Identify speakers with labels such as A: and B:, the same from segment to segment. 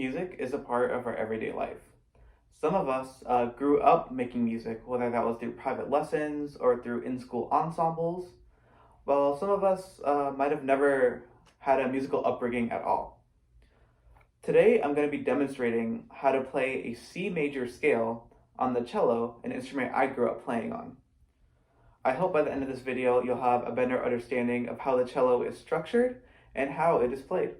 A: Music is a part of our everyday life. Some of us grew up making music, whether that was through private lessons or through in-school ensembles, while some of us might have never had a musical upbringing at all. Today, I'm going to be demonstrating how to play a C major scale on the cello, an instrument I grew up playing on. I hope by the end of this video, you'll have a better understanding of how the cello is structured and how it is played.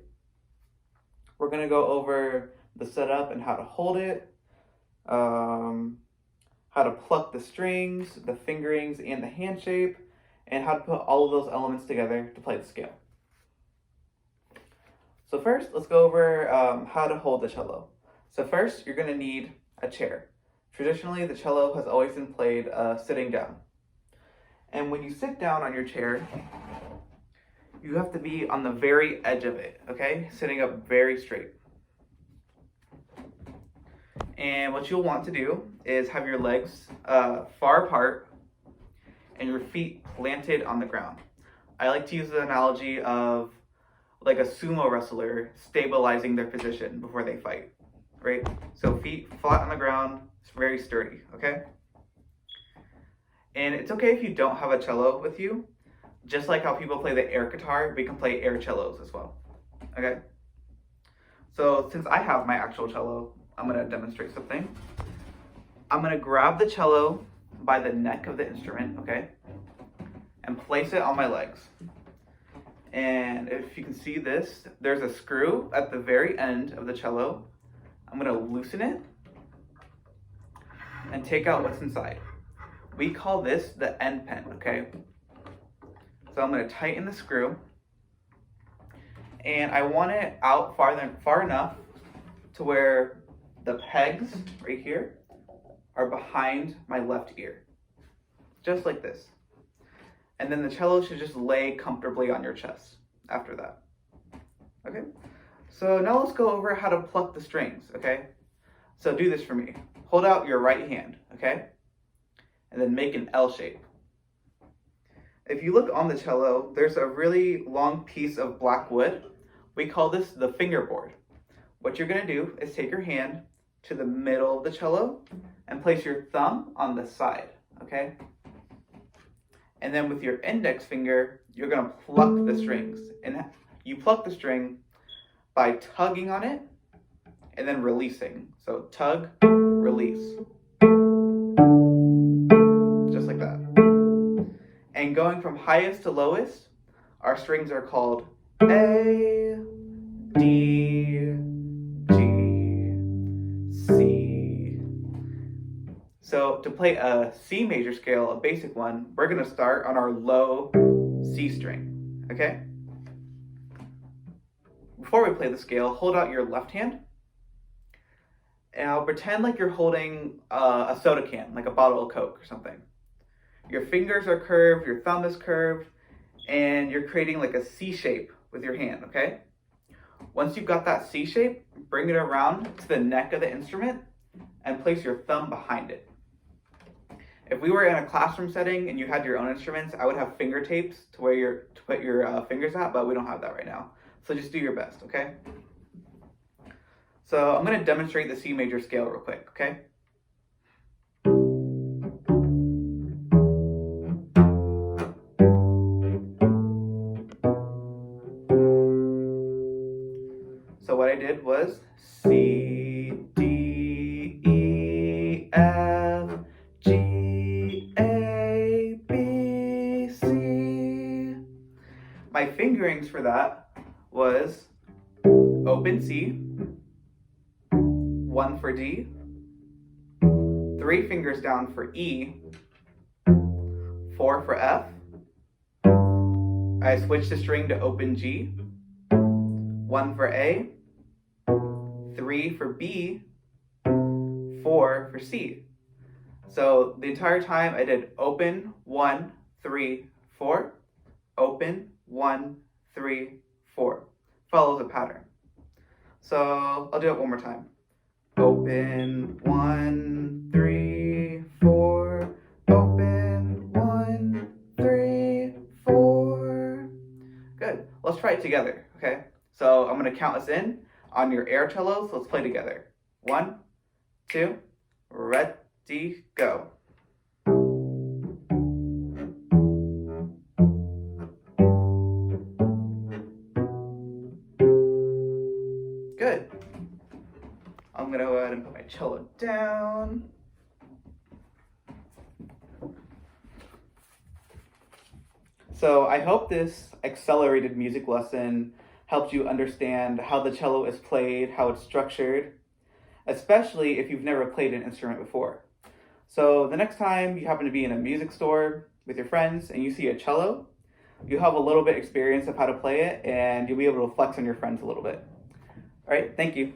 A: We're going to go over the setup and how to hold it, how to pluck the strings, the fingerings, and the hand shape, and how to put all of those elements together to play the scale. So first, let's go over how to hold the cello. So first, you're going to need a chair. Traditionally, the cello has always been played sitting down. And when you sit down on your chair, you have to be on the very edge of it, okay? Sitting up very straight. And what you'll want to do is have your legs far apart and your feet planted on the ground. I like to use the analogy of like a sumo wrestler stabilizing their position before they fight, right? So feet flat on the ground, it's very sturdy, okay? And it's okay if you don't have a cello with you. Just like how people play the air guitar, we can play air cellos as well, okay? So since I have my actual cello, I'm gonna demonstrate something. I'm gonna grab the cello by the neck of the instrument, okay? And place it on my legs. And if you can see this, there's a screw at the very end of the cello. I'm gonna loosen it and take out what's inside. We call this the end pen, okay? So I'm going to tighten the screw, and I want it out far enough to where the pegs right here are behind my left ear, just like this. And then the cello should just lay comfortably on your chest after that. Okay, so now let's go over how to pluck the strings, okay? So do this for me. Hold out your right hand, okay? And then make an L shape. If you look on the cello, there's a really long piece of black wood. We call this the fingerboard. What you're going to do is take your hand to the middle of the cello and place your thumb on the side, okay? And then with your index finger, you're going to pluck the strings. And you pluck the string by tugging on it and then releasing. So tug, release. Just like that. And going from highest to lowest, our strings are called A, D, G, C. So to play a C major scale, a basic one, we're going to start on our low C string, okay? Before we play the scale, hold out your left hand. And I'll pretend like you're holding a soda can, like a bottle of Coke or something. Your fingers are curved, your thumb is curved, and you're creating like a C shape with your hand, okay? Once you've got that C shape, bring it around to the neck of the instrument and place your thumb behind it. If we were in a classroom setting and you had your own instruments, I would have finger tapes to put your fingers at, but we don't have that right now. So just do your best, okay? So I'm going to demonstrate the C major scale real quick, okay? So what I did was C, D, E, F, G, A, B, C. My fingerings for that was open C, 1 for D, 3 fingers down for E, 4 for F. I switched the string to open G, 1 for A, 3 for B, 4 for C. So the entire time I did open, 1, 3, 4, open, 1, 3, 4. Follows a pattern. So I'll do it one more time. Open, 1, 3, 4, open, 1, 3, 4. Good. Let's try it together, okay? So I'm going to count us in. on your air cello, so let's play together. 1, 2, ready, go. Good. I'm gonna go ahead and put my cello down. So I hope this accelerated music lesson helped you understand how the cello is played, how it's structured, especially if you've never played an instrument before. So the next time you happen to be in a music store with your friends and you see a cello, you'll have a little bit experience of how to play it and you'll be able to flex on your friends a little bit. All right, thank you.